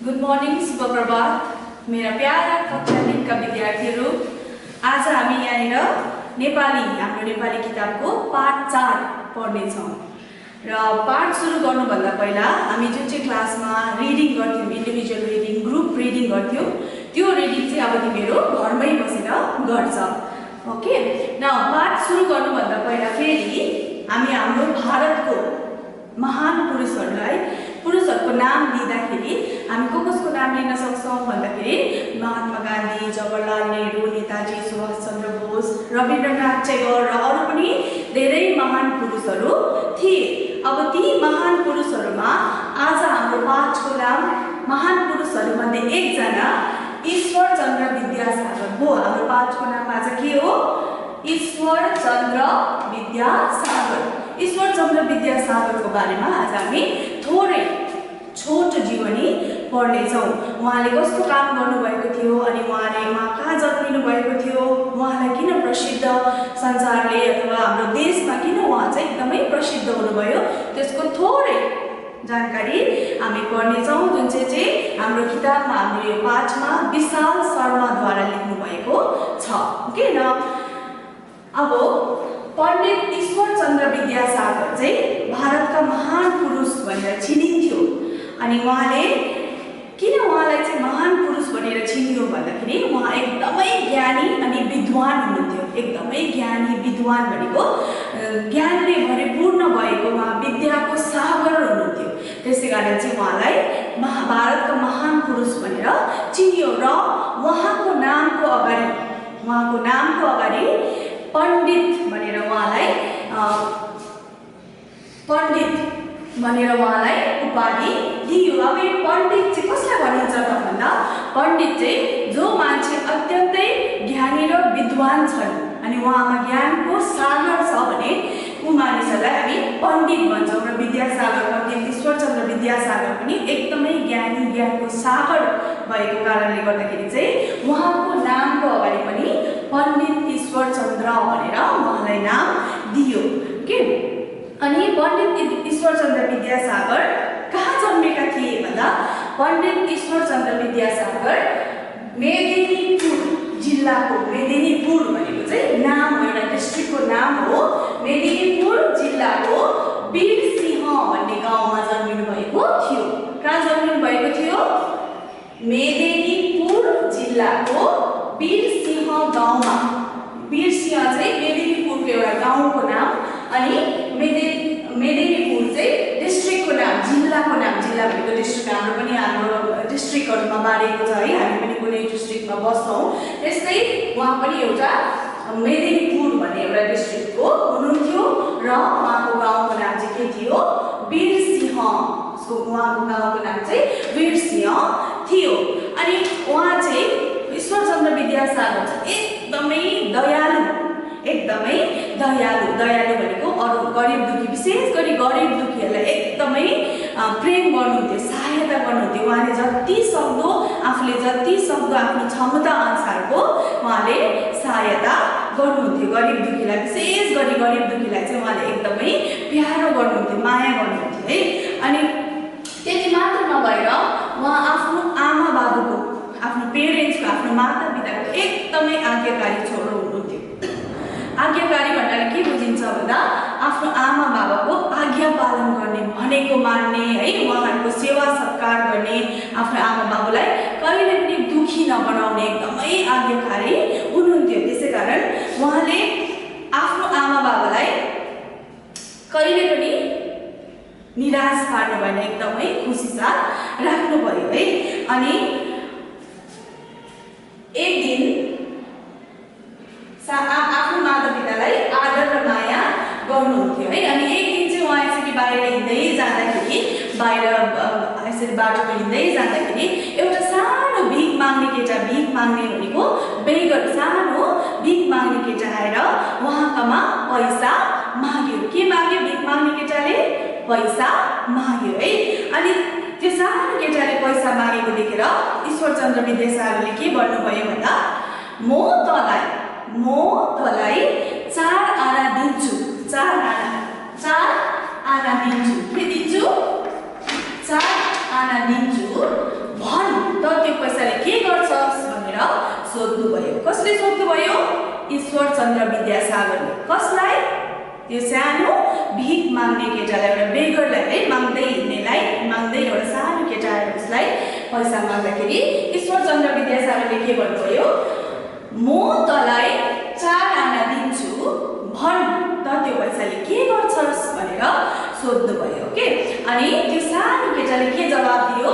Good morning, शुभ प्रभात मेरा para कक्षा 3 का विद्यार्थीहरू। आज हामी यहाँनिर नेपाली हाम्रो नेपाली किताबको पाठ 4 पढ्नेछौँ र पाठ सुरु गर्नुभन्दा पहिला हामी जुन चाहिँ क्लासमा रिडिङ गर्थ्यौँ, इन्डिभिजुअल रिडिङ, ग्रुप रिडिङ गर्थ्यौँ, त्यो रिडिङ चाहिँ अब तिमीहरू घरमै बसेर गर्छ। ओके न, पाठ सुरु गर्नुभन्दा पहिला फेरि हामी हाम्रो भारतको महान पुरुषहरूको नाम लिँदाखेरि हामी कसको नाम लिन सक्छौँ भन्दाखेरि महात्मा गान्धी, जवाहरलाल नेहरू, नेताजी सुभाष चन्द्र बोस, रविन्द्रनाथ टैगोर र अरू पनि धेरै महान पुरुषहरू थिए। अब ती महान पुरुषहरूमा आज हाम्रो पाठको नाम महान पुरुषहरूमध्ये एकजना ईश्वरचन्द्र विद्यासागर हो। हाम्रो पाठको नाम आज के हो? ईश्वरचन्द्र विद्यासागर। ईश्वरचन्द्र विद्यासागरको बारेमा आज हामी थोरै छोटो जीवनी पढ्नेछौँ। उहाँले कस्तो काम गर्नुभएको थियो अनि उहाँ कहाँ जन्मिनु भएको थियो, उहाँलाई किन प्रसिद्ध संसारले अथवा हाम्रो देशमा किन उहाँ चाहिँ एकदमै प्रसिद्ध हुनुभयो, त्यसको थोरै जानकारी हामी पढ्नेछौँ, जुन चाहिँ हाम्रो किताबमा हाम्रो यो पाठमा विशाल शर्माद्वारा लेख्नु भएको छ। ओके न, अब पण्डित ईश्वरचन्द्र विद्यासागर चाहिँ भारतका महान पुरुष भनेर चिनिन्थ्यो। अनि उहाँले किन उहाँलाई चाहिँ महान पुरुष भनेर चिनियो भन्दाखेरि उहाँ एकदमै ज्ञानी अनि विद्वान हुनुहुन्थ्यो। एकदमै ज्ञानी विद्वान भनेको ज्ञानले भरिपूर्ण भएको, उहाँ विद्याको सागर हुनुहुन्थ्यो। त्यसै कारण चाहिँ उहाँलाई भारतका महान पुरुष भनेर चिनियो र उहाँको नामको अगाडि पण्डित भनेर उहाँलाई उपाधि दियो। अब यो पण्डित चाहिँ कसलाई भनिन्छ त भन्दा, पण्डित चाहिँ जो मान्छे अत्यन्तै ज्ञानी र विद्वान छन् अनि उहाँमा ज्ञानको सागर छ भने ऊ मानिसहरूलाई हामी पण्डित भन्छौँ। र विद्यासागर, पण्डित ईश्वरचन्द्र विद्यासागर पनि एकदमै ज्ञानी, ज्ञानको सागर भएको कारणले गर्दाखेरि चाहिँ उहाँको नामको अगाडि पनि पण्डित ईश्वरचन्द्र भनेर उहाँलाई नाम दियो। के अनि पण्डित ईश्वरचन्द्र विद्यासागर कहाँ जन्मेका थिए भन्दा, पण्डित ईश्वरचन्द्र विद्यासागर मेदिनीपुर जिल्लाको, मेदिनीपुर भनेको चाहिँ नाम हो, एउटा डिस्ट्रिक्टको नाम हो। मेदिनीपुर जिल्लाको वीरसिंह भन्ने गाउँमा जन्मिनु भएको थियो। कहाँ जन्मिनु भएको थियो? मेदिनीपुर जिल्लाको वीरसिंह गाउँमा। वीरसिंह चाहिँ मेदिनीपुरको एउटा गाउँको नाम अनि मेदिनीपुर चाहिँ डिस्ट्रिक्टको नाम, जिल्लाको नाम। जिल्ला भनेको डिस्ट्रिक्ट हाम्रो डिस्ट्रिक्टहरूमा बाँडिएको छ है, हामी पनि कुनै डिस्ट्रिक्टमा बस्छौँ। त्यस्तै उहाँ पनि एउटा मेदिनीपुर भन्ने एउटा डिस्ट्रिक्टको हुनुहुन्थ्यो र उहाँको गाउँको नाम चाहिँ के थियो? वीरसिंह। उहाँको गाउँको नाम चाहिँ वीरसिंह थियो। अनि उहाँ चाहिँ ईश्वरचन्द्र विद्यासागर चाहिँ एकदमै दयालु भनेको अरू गरिब दुखी, विशेष गरी गरिब दुखीहरूलाई एकदमै प्रेम गर्नुहुन्थ्यो, सहायता गर्नुहुन्थ्यो। उहाँले जति सक्दो आफ्नो क्षमता अनुसारको उहाँले सहायता गर्नुहुन्थ्यो। गरिब दुखीलाई, विशेष गरी गरिब दुखीलाई चाहिँ उहाँले एकदमै प्यारो गर्नुहुन्थ्यो, माया गर्नुहुन्थ्यो है। अनि त्यति मात्र नभएर उहाँ आफ्नो आमा बाबुको, आफ्नो पेरेन्ट्सको, आफ्नो माता पिताको एकदमै आज्ञाकारी छोरो हुनुहुन्थ्यो। आज्ञाकारी भन्नाले के बुझिन्छ भन्दा, आफ्नो आमा बाबाको आज्ञा पालन गर्ने, भनेको मान्ने है, उहाँहरूको सेवा सत्कार गर्ने, आफ्नो आमा बाबुलाई कहिले पनि दुखी नबनाउने एकदमै आज्ञाकारी हुनुहुन्थ्यो। त्यसै कारण उहाँले आफ्नो आमा बाबालाई कहिले पनि निराश पार्नु भएन, एकदमै खुसी साथ राख्नुभयो है। अनि एक दिन आफ्नो माता पितालाई आदर र माया गर्नुहुन्थ्यो है। अनि एक दिन चाहिँ उहाँ यसरी बाहिर हिँड्दै जाँदाखेरि, यसरी बाटोमा हिँड्दै जाँदाखेरि एउटा सानो भिख माग्ने केटा, भिख माग्ने भनेको बेगर, सानो भिख माग्ने केटा आएर उहाँकोमा पैसा माग्यो। के माग्यो? भिख माग्ने केटाले पैसा माग्यो है। अनि त्यो सानो केटाले पैसा मागेको देखेर ईश्वरचन्द्र विद्यासागरले के भन्नुभयो भन्दा, म तँलाई 4 आना दिन्छु, 4 आना दिन्छु, के दिन्छु? 4 आना दिन्छु भयो ईश्वरचन्द्र विद्यासागरले कसलाई त्यो सानो भिख माग्ने केटालाई एउटा बेगरलाई है माग्दै हिँड्नेलाई माग्दै एउटा सानो केटा आएर उसलाई पैसा माग्दाखेरि ईश्वरचन्द्र विद्यासागरले के भन्नुभयो म तँलाई 4 आना दिन्छु भन त त्यो पैसाले के गर्छस् भनेर सोध्नुभयो के अनि त्यो सानो केटाले के जवाब दियो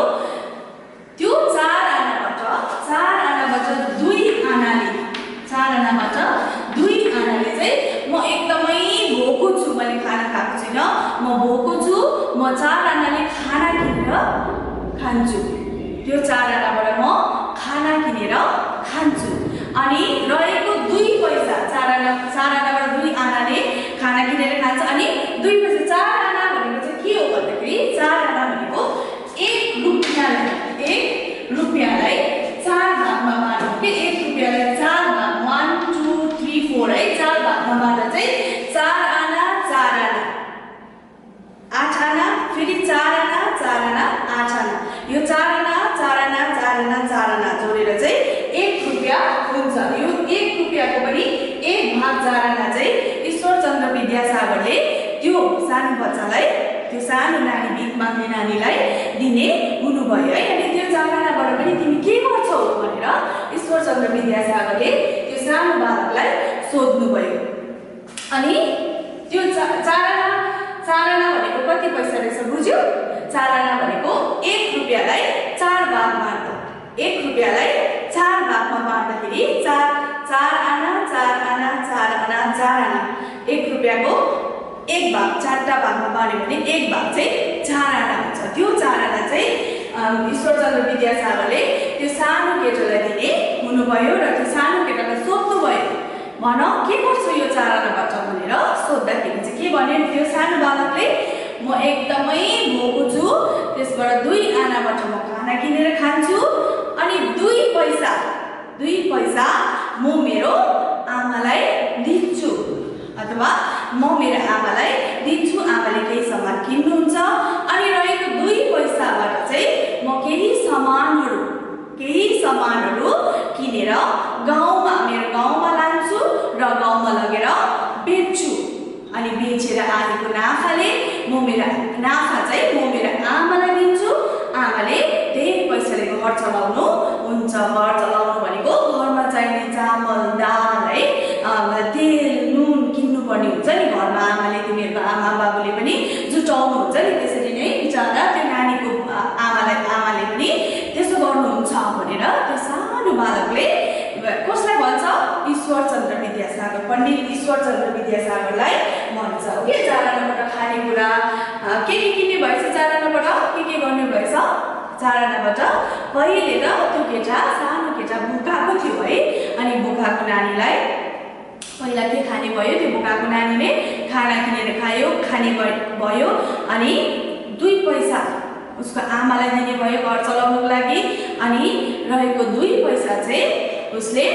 त्यो 4 आनाबाट 2 आनाले 4 आनाबाट 2 आनाले चाहिँ म एकदमै भोको छु मैले खाना खाएको छैन म भोको छु म 4 आनाले खाना किनेर खान्छु त्यो 4 आनाबाट म खाना किनेर खान्छु अनि रहेको 2 पैसा 4 आनाबाट 2 आनाले खाना किनेर खान्छ अनि 2 पैसा 4 आना भनेको चाहिँ के हो भन्दाखेरि 4 आना भनेको 1 रुपैयाँलाई 4 भागमा बाँड्नु के 1 रुपैयाँलाई 4 भाग 1 2 3 4 है 4 भागमा बाँड्दा चाहिँ 4 आना 4 आना 8 आना फेरि 4 आना 4 आना 8 आना यो 4 आना 4 आना 4 आना 4 आना जोडेर चाहिँ 1 रुपैयाँ हुन्छ यो 1 रुपैयाँको पनि 1 भाग 4 आना चाहिँ ईश्वरचन्द्र विद्यासागरले त्यो सानो बच्चालाई त्यो सानो नानी भिख माग्ने नानीलाई दिने हुनुभयो है अनि त्यो 4 आनाबाट पनि तिमी के गर्छौ भनेर ईश्वरचन्द्र विद्यासागरले त्यो सानो बालकलाई सोध्नुभयो अनि त्यो 4 आना भनेको कति पैसा रहेछ बुझ्यौ 4 आना भनेको 1 रुपैयाँलाई 4 भाग बाँड्दा 1 रुपैयाँलाई 4 भागमा बाँड्दाखेरि 4 आना 4 आना 4 आना 4 आना 1 रुपैयाँको 1 भाग 4टा भागमा बाँड्यो भने 1 भाग चाहिँ 4 आना हुन्छ त्यो 4 आना चाहिँ ईश्वरचन्द्र विद्यासागरले त्यो सानो केटालाई दिने हुनुभयो र त्यो सानो केटालाई सोध्नुभयो भन के गर्छु यो 4 आनाबाट भनेर सोध्दाखेरि चाहिँ के भन्यो त्यो सानो बालकले म एकदमै भोको छु त्यसबाट 2 आनाबाट म खाना किनेर खान्छु अनि 2 पैसा म मेरो आमालाई दिन्छु अथवा म मेरो आमालाई दिन्छु आमाले केही सामान किन्नुहुन्छ अनि रहेको 2 पैसाबाट चाहिँ म केही सामानहरू किनेर मेरो गाउँमा लान्छु र गाउँमा लगेर बेच्छु अनि बेचेर आएको नाफाले म मेरो आमालाई दिन्छु आमाले त्यही पैसाले घर चलाउनु हुन्छ घर चलाउनु भनेको घरमा चाहिने चामल दाल है तेल नुन किन्नुपर्ने हुन्छ नि घरमा आमाले तिमीहरूको आमा बाबुले पनि जुटाउनु हुन्छ नि त्यसरी नै बिचारा त्यो नानीको आमाले पनि त्यसो गर्नुहुन्छ भनेर त्यो सानो बालकले कसलाई भन्छ ईश्वरचन्द्र विद्यासागर पण्डित ईश्वरचन्द्र विद्यासागरलाई भन्छ के 4 आनाबाट खानेकुरा के किन्ने भएछ 4 आनाबाट के गर्ने भएछ 4 आनाबाट पहिले त त्यो सानो केटा भोकाएको थियो है अनि भोकाएको नानीलाई पहिला के खाने भयो त्यो भोकाएको नानीले खाना किनेर खाने भयो अनि 2 पैसा उसको आमालाई दिने भयो घर चलाउनको लागि अनि रहेको 2 पैसा चाहिँ उसले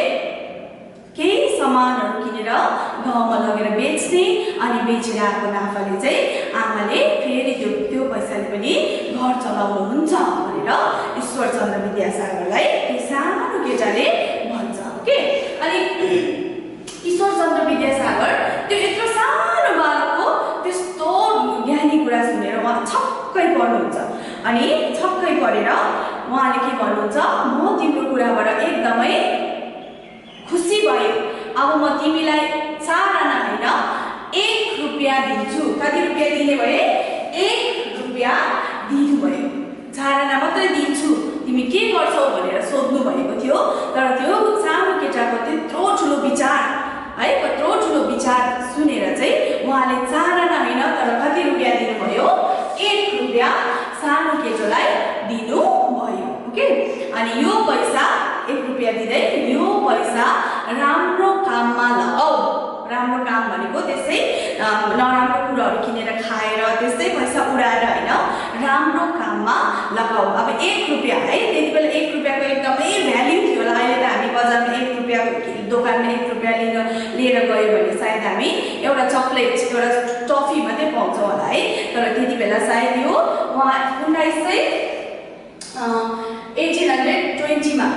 केही सामानहरू किनेर गाउँमा लगेर बेच्ने अनि बेचेर आएको नाफाले चाहिँ आमाले फेरि त्यो पैसाले पनि घर चलाउनुहुन्छ भनेर ईश्वरचन्द्र विद्यासागरलाई त्यो सानो केटाले भन्छ ओके अनि ईश्वरचन्द्र विद्यासागर त्यो यत्रो सानो बालकको त्यस्तो ज्ञानी कुरा सुनेर उहाँ छक्कै पर्नुहुन्छ अनि छक्कै परेर उहाँले के भन्नुहुन्छ म तिम्रो कुराबाट एकदमै खुसी भए अब म तिमीलाई 4 आना हैन 1 रुपैयाँ दिन्छु कति रुपैयाँ दिने भए 1 रुपैयाँ दिनुभयो 4 आना मात्रै दिन्छु तिमी के गर्छौ भनेर सोध्नु भएको थियो तर त्यो सानो केटाको त्यत्रो ठुलो विचार है कत्रो ठुलो विचार सुनेर चाहिँ उहाँले 4 आना हैन तर कति रुपैयाँ दिनुभयो 1 रुपैयाँ सानो केटालाई दिनुभयो ओके अनि यो पैसा 1 रुपैयाँ दिँदै यो पैसा राम्रो काममा लगाऊ राम्रो काम भनेको त्यसै नराम्रो कुराहरू किनेर खाएर त्यस्तै पैसा उडाएर हैन राम्रो काममा लगाऊ अब 1 रुपैयाँ है त्यति बेला 1 रुपैयाँको एकदमै भ्याल्यु थियो होला अहिले त हामी बजारमा 1 रुपैयाँको दोकानमा 1 रुपैयाँ लिएर गयो भने सायद हामी एउटा चकलेट एउटा टफी मात्रै पाउँछौँ होला है तर त्यति बेला सायद यो 1820 मा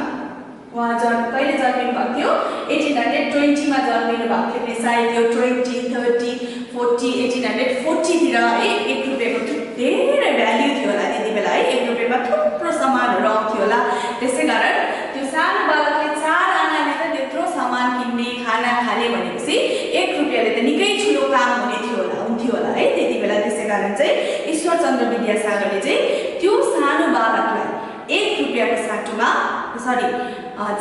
उहाँ कहिले जन्मिनु भएको थियो 1820 मा जन्मिनु भएको थियो। सायद यो 20, 30, 40, 1840 तिर है 1 रुपैयाँको धेरै भ्याल्यु थियो होला त्यति बेला है। 1 रुपैयाँमा थुप्रो सामानहरु आउँथ्यो होला। त्यसैकारण त्यो सानो बालकले 4 आनाले त त्यत्रो सामान किन्ने खाना खाने भनेपछि 1 रुपैयाँले त निकै ठुलो काम हुन्थ्यो होला है त्यति बेला। त्यसैकारण चाहिँ ईश्वरचन्द्र विद्यासागरले चाहिँ त्यो सानो बालकलाई 1 रुपैयाँको साटोमा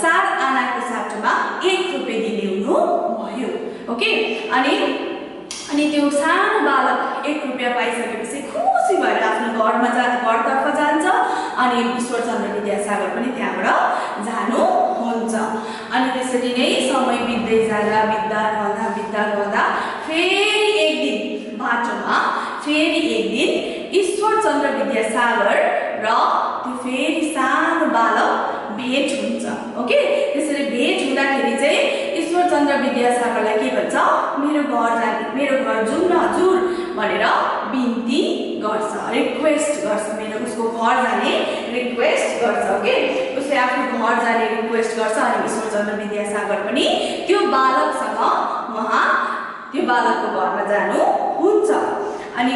4 आनाको साटोमा 1 रुपैयाँ दिने हुनु भयो। ओके, अनि त्यो सानो बालक 1 रुपैयाँ पाइसकेपछि खुसी भएर आफ्नो घरतर्फ जान्छ अनि ईश्वरचन्द्र विद्यासागर पनि त्यहाँबाट जानुहुन्छ। अनि त्यसरी नै समय बित्दै जाँदा फेरि एक दिन बाटोमा ईश्वरचन्द्र विद्यासागर र त्यो फेरि सानो बालक भेट हुन्छ। ओके, त्यसरी भेट हुँदाखेरि चाहिँ ईश्वरचन्द्र विद्यासागरलाई के भन्छ, मेरो घर जाउँ न हजुर भनेर बिन्ती गर्छ, रिक्वेस्ट गर्छ, उसको घर जाने रिक्वेस्ट गर्छ। ओके, उसले आफ्नो घर जाने रिक्वेस्ट गर्छ अनि ईश्वरचन्द्र विद्यासागर पनि त्यो बालकसँग त्यो बालकको घरमा जानु हुन्छ। अनि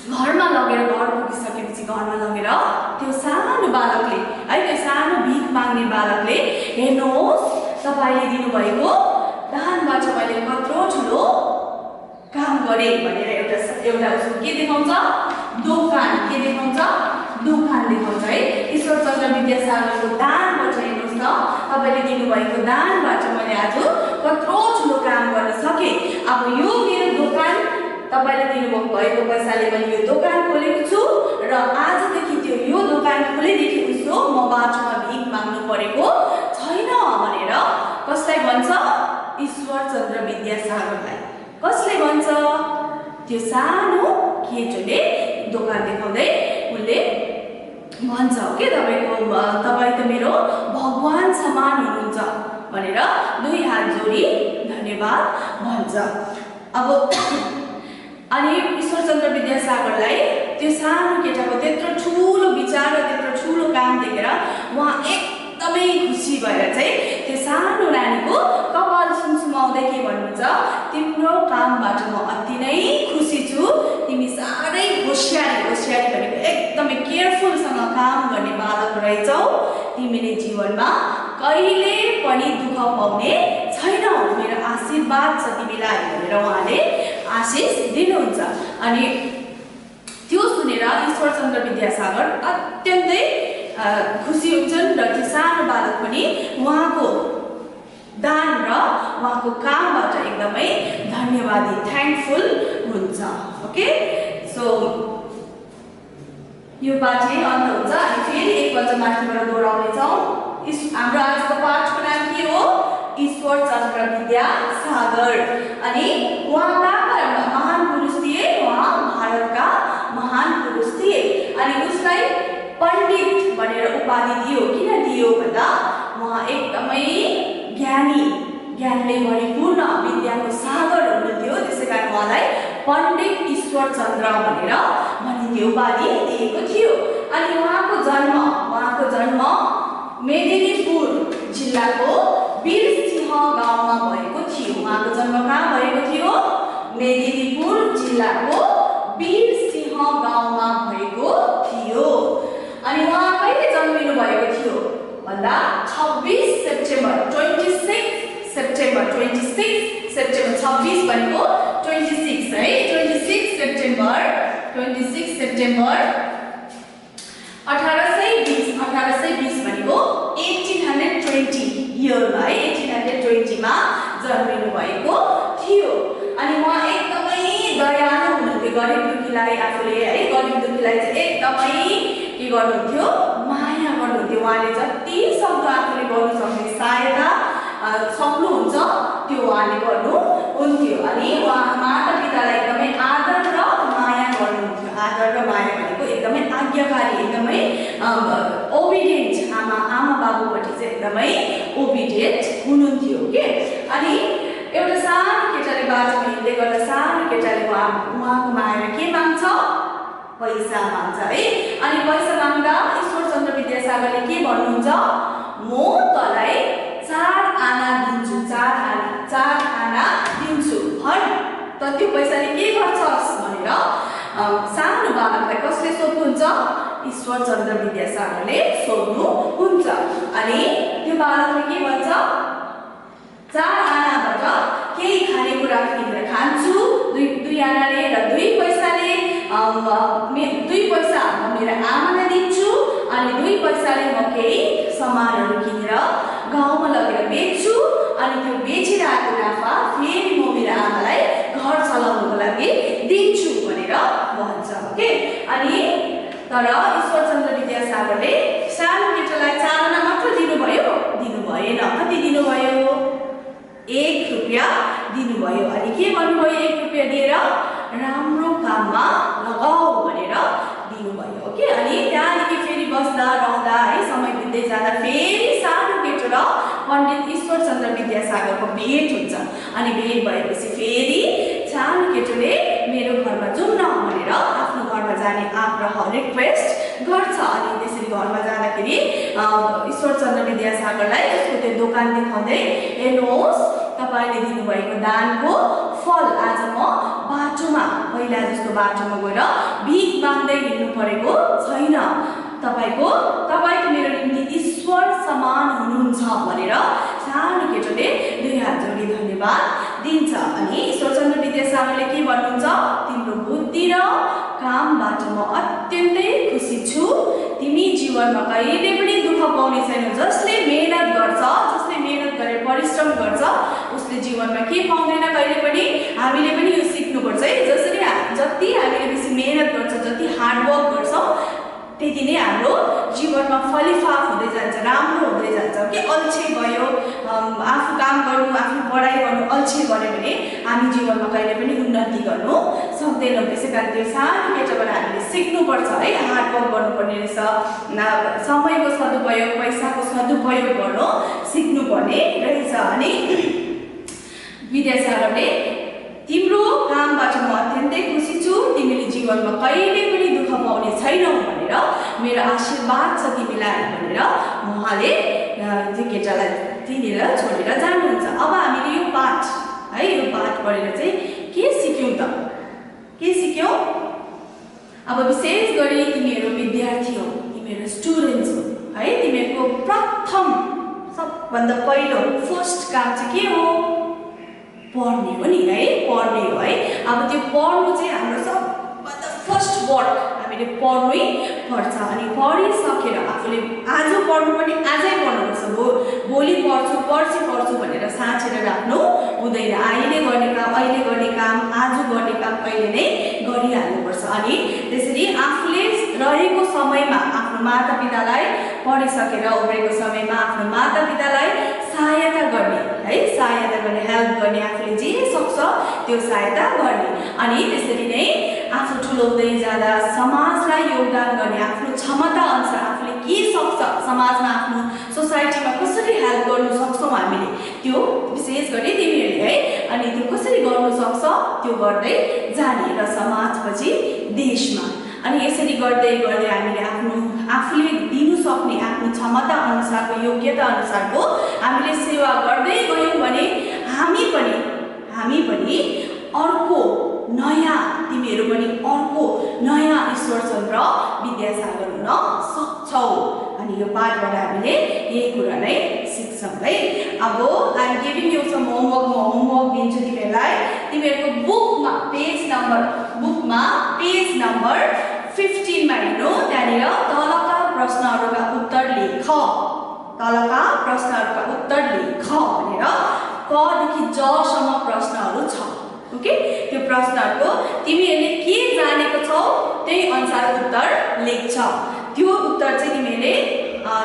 घर पुगिसकेपछि घरमा लगेर त्यो सानो बालकले है त्यो सानो भिख माग्ने बालकले हेर्नुहोस् तपाईले दिनुभएको दानबाट मैले कत्रो ठुलो काम गरे भनेर एउटा उसको के देखाउँछ, दोकान देखाउँछ है। ईश्वरचन्द्र विद्यासागरको दानबाट हेर्नुहोस् न तपाईले दिनुभएको दानबाट मैले आज कत्रो ठुलो काम गर्न सके। अब यो मेरो दोकान तपाईले दिनुभएको पैसाले मैले यो दोकान खोलेको छु र आजदेखि यो दोकान खोलेदेखि उसो म बाटोमा भिख माग्नु परेको छैन भनेर कसलाई भन्छ, ईश्वरचन्द्र विद्यासागरलाई। कसले भन्छ, त्यो सानो केटोले दोकान देखाउँदै उसले भन्छ के तपाई त मेरो भगवान समान हुनुहुन्छ भनेर 2 हात जोडी धन्यवाद भन्छ। अब अनि ईश्वरचन्द्र विद्यासागरलाई त्यो सानो केटाको त्यत्रो ठुलो विचार र त्यत्रो ठुलो काम देखेर उहाँ एकदमै खुसी भएर चाहिँ त्यो सानो नानीको कपाल सुमसुमाउँदै के भन्नुहुन्छ, तिम्रो कामबाट म अति नै खुसी छु, तिमी साह्रै होशियारी भनेको एकदमै केयरफुलसँग काम गर्ने बालक रहेछौ, तिमीले जीवनमा कहिले पनि दुःख पाउने छैनौ, मेरो आशीर्वाद छ तिमीलाई भनेर उहाँले आशिष दिनुहुन्छ। अनि त्यो सुनेर ईश्वरचन्द्र विद्यासागर अत्यन्तै खुसी हुन्छन् र त्यो सानो बालक पनि उहाँको दान र उहाँको कामबाट एकदमै धन्यवादी थ्याङ्कफुल हुन्छ। ओके, सो यो पाठ चाहिँ अन्त हुन्छ। अनि फेरि एकपल्ट माथिबाट दोहोऱ्याउने छौँ। हाम्रो आजको पाठको नाम के हो, ईश्वरचन्द्र विद्यासागर। अनि उहाँ कहाँका महान पुरुष थिए, उहाँ भारतका महान पुरुष थिए। अनि उसलाई पण्डित भनेर उपाधि दियो, किन दियो भन्दा उहाँ एकदमै ज्ञानले भरिपूर्ण विद्याको सागर हुनुहुन्थ्यो। त्यसैकारण उहाँलाई पण्डित ईश्वरचन्द्र भनेर भनिन्थ्यो, उपाधि दिएको थियो। अनि उहाँको जन्म मेदिनीपुर जिल्लाको वीरसिंह गाउँमा भएको थियो। उहाँको जन्म कहाँ भएको थियो, मेदिनीपुर जिल्लाको वीरसिंह गाउँमा भएको थियो। अनि उहाँ कहिले जन्मिनु भएको थियो भन्दा 26 सेप्टेम्बर 26 भनेको 26 है, 26 सेप्टेम्बर 1820 भनेको 1820 इयरमा है, 1820 मा जन्मिनु भएको थियो। अनि उहाँ एकदमै दयालु हुनुहुन्थ्यो, गरिब दुखीलाई चाहिँ एकदमै के गर्नुहुन्थ्यो, माया गर्नुहुन्थ्यो। उहाँले जति सक्दो आफूले गर्नु सक्ने सहायता सक्नुहुन्छ त्यो उहाँले गर्नुहुन्थ्यो। अनि उहाँ मातापितालाई एकदमै आदर र माया गर्नुहुन्थ्यो। आदर र माया भनेको एकदमै आज्ञाकारी, एकदमै ओबिडियन्ट, आमा बाबुपट्टि चाहिँ एकदमै ओबिडियन्ट हुनुहुन्थ्यो के। अनि एउटा सानो केटाले बाटोमा हिँड्दै गर्दा सानो केटाले उहाँको मायामा के माग्छ, पैसा माग्छ है। अनि पैसा माग्दा ईश्वरचन्द्र विद्यासागरले के भन्नुहुन्छ, म तँलाई 4 आना दिन्छु, 4 आना दिन्छु भन। त त्यो पैसाले के गर्छस् भनेर सानो बालकलाई कसले सोध्नुहुन्छ? ईश्वरचन्द्र विद्यासागरले सोध्नुहुन्छ। अनि त्यो बालकले के भन्छ? 4 आनाबाट केही खानेकुरा किनेर खान्छु, 2 आनाले र 2 पैसाले 2 पैसा म मेरो आमालाई दिन्छु, अनि 2 पैसाले म केही सामानहरू किनेर गाउँमा लगेर बेच्छु, अनि त्यो बेचेर आएको नाफा फेरि म मेरो आमालाई घर चलाउनको लागि दिन्छु भनेर भन्छ। ओके, अनि तर ईश्वरचन्द्र विद्यासागरले सानो केटालाई 4 आना मात्र दिनुभयो? दिनु भएन। कति दिनुभयो? 1 रुपैयाँ दिनुभयो। अनि के भन्नुभयो? 1 रुपैयाँ दिएर राम्रो काममा लगाऊ भनेर दिनुभयो। ओके, अनि त्यहाँदेखि फेरि बस्दा रहँदा है समय बित्दै जाँदा फेरि सानो केटो र पण्डित ईश्वरचन्द्र विद्यासागरको भेट हुन्छ। अनि भेट भएपछि फेरि सानो केटोले मेरो घरमा जाउँ न भनेर आफ्नो घरमा जाने आग्रह रिक्वेस्ट गर्छ। अनि त्यसरी घरमा जाँदाखेरि ईश्वरचन्द्र विद्यासागरलाई उसको त्यो दोकान देखाउँदै, हेर्नुहोस् तपाईले दिनुभएको दानको फल आज म बाटोमा पहिला जस्तो बाटोमा गएर भिख माग्दै हिँड्नु परेको छैन। तपाईको मेरो निम्ति ईश्वर समान हुनुहुन्छ भनेर सानो केटोले 2 हात जोडी धन्यवाद दिन्छ। अनि ईश्वरचन्द्र विद्यासागरले के भन्नुहुन्छ? तिम्रो बुद्धि र कामबाट म अत्यन्तै खुसी छु। तिमी जीवनमा कहिले पनि दुःख पाउने छैनौ। जसले मेहनत गर्छ, जसले मेहनत गरेर परिश्रम गर्छ उसले जीवनमा के पाउँदैन कहिले पनि। हामीले पनि यो सिक्नुपर्छ है। जसरी जति हामीले बेसी मेहनत गर्छ, जति हार्डवर्क गर्छौँ त्यति नै हाम्रो जीवनमा फलिफाप हुँदै जान्छ, राम्रो हुँदै जान्छ। के अल्छे भयो, आफू काम गर्नु, आफू पढाइ गर्नु अल्छे गर्यो भने हामी जीवनमा कहिले पनि उन्नति गर्नु सक्दैनौँ। त्यसै कारण त्यो सानो केटाबाट हामीले सिक्नुपर्छ है, हार्डवर्क गर्नुपर्ने रहेछ, समयको सदुपयोग, पैसाको सदुपयोग गर्नु सिक्नुपर्ने रहेछ। अनि विद्यासागरले तिम्रो कामबाट म अत्यन्तै खुसी छु, तिमीले जीवनमा कहिले पनि दुःख पाउने छैनौ भनेर मेरो आशीर्वाद छ तिमीलाई भनेर उहाँले त्यो केटालाई तिनीर छोडेर जानुहुन्छ। अब हामीले यो पाठ है, यो पाठ पढेर चाहिँ के सिक्यौँ त? के सिक्यौँ? अब विशेष गरी तिमीहरू विद्यार्थी हौ, तिमीहरू स्टुडेन्ट्स हो है, तिमीहरूको प्रथम सबभन्दा पहिलो फर्स्ट काम चाहिँ के हो? पढ्ने हो नि है, पढ्ने हो है। अब त्यो पढ्नु चाहिँ हाम्रो सबभन्दा फर्स्ट वर्क, हामीले पढ्नै पर्छ। अनि पढिसकेर आफूले आज पढ्नु पनि आजै पढ्नुपर्छ, भोलि पढ्छु पर्सि पढ्छु भनेर साँचेर राख्नु हुँदैन। अहिले गर्ने काम आज गर्ने काम कहिले नै गरिहाल्नुपर्छ। अनि त्यसरी आफूले रहेको समयमा आफ्नो मातापितालाई, पढिसकेर उब्रेको समयमा आफ्नो मातापितालाई सहायता गर्ने है, सहायता गर्ने, हेल्प गर्ने, आफूले जे सक्छ त्यो सहायता गर्ने। अनि त्यसरी नै आफू ठुलो हुँदै जाँदा समाजलाई योगदान गर्ने, आफ्नो क्षमता अनुसार आफूले के सक्छ समाजमा, आफ्नो सोसाइटीमा कसरी हेल्प गर्नु सक्छौँ हामीले, त्यो विशेष गरी तिमीहरूले है। अनि त्यो कसरी गर्नु सक्छ त्यो गर्दै जाने र समाजपछि देशमा। अनि यसरी गर्दै गर्दै हामीले आफूले दिनु सक्ने आफ्नो क्षमता अनुसारको, योग्यता अनुसारको हामीले सेवा गर्दै गयौँ भने हामी पनि अर्को नयाँ, तिमीहरू पनि अर्को नयाँ ईश्वरचन्द्र विद्यासागर हुन सक्छौ। अनि यो पाठबाट हामीले यही कुरा नै सिक्छौँ है। अब I am giving you some homework दिन्छु तिमीहरूलाई। तिमीहरूको बुकमा पेज नम्बर 15 मा हेर्नु, त्यहाँनिर तलका प्रश्नहरूका उत्तर लेख, तलका प्रश्नहरूका उत्तर लेख भनेर क देखि ज सम्म प्रश्नहरू छ। ओके, त्यो प्रश्नहरूको तिमीहरूले के जानेको छौ त्यही अनुसार उत्तर लेख्छ। त्यो उत्तर चाहिँ तिमीहरूले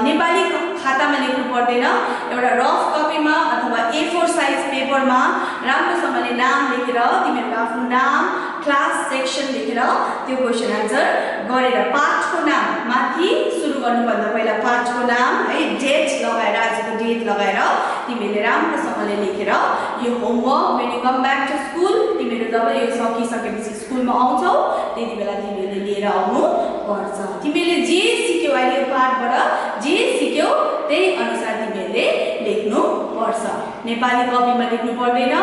नेपाली खातामा लेख्नु पर्दैन, एउटा रफ कपीमा अथवा A4 साइज पेपरमा राम्रोसँगले नाम लेखेर, तिमीहरूको आफ्नो नाम, क्लास, सेक्सन लेखेर त्यो क्वेसन आन्सर गरेर पाठको नाम माथि सुरु गर्नुभन्दा पहिला पाठको नाम है, डेट लगाएर, आजको डेट लगाएर तिमीहरूले राम्रोसँगले लेखेर यो homework when you come back to school, तिमीहरू जब यो सकिसकेपछि स्कुलमा आउँछौ त्यति बेला तिमीहरूले लिएर आउनु पर्छ। तिमीले जे सिक्यौ अहिले यो पाठबाट जे सिक्यौ त्यही अनुसार तिमीले लेख्नु पर्छ। नेपाली कपीमा लेख्नु पर्दैन,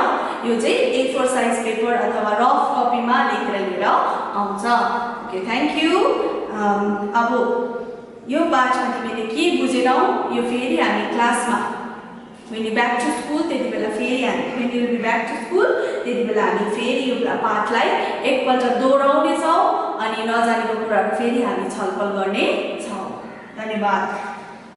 यो चाहिँ A4 साइज पेपर अथवा रफ कपीमा लेखेर लिएर आउँछ। Okay, thank you. अब यो पाठमा तिमीले के बुझेनौ यो फेरि हामी क्लासमा when you back to school त्यति बेला फेरि हामी when you will be back to school त्यति बेला हामी फेरि यो पाठलाई एकपल्ट दोहोऱ्याउने छौं अनि नजानेको कुराहरु फेरि हामी छलफल गर्ने छौं। धन्यवाद।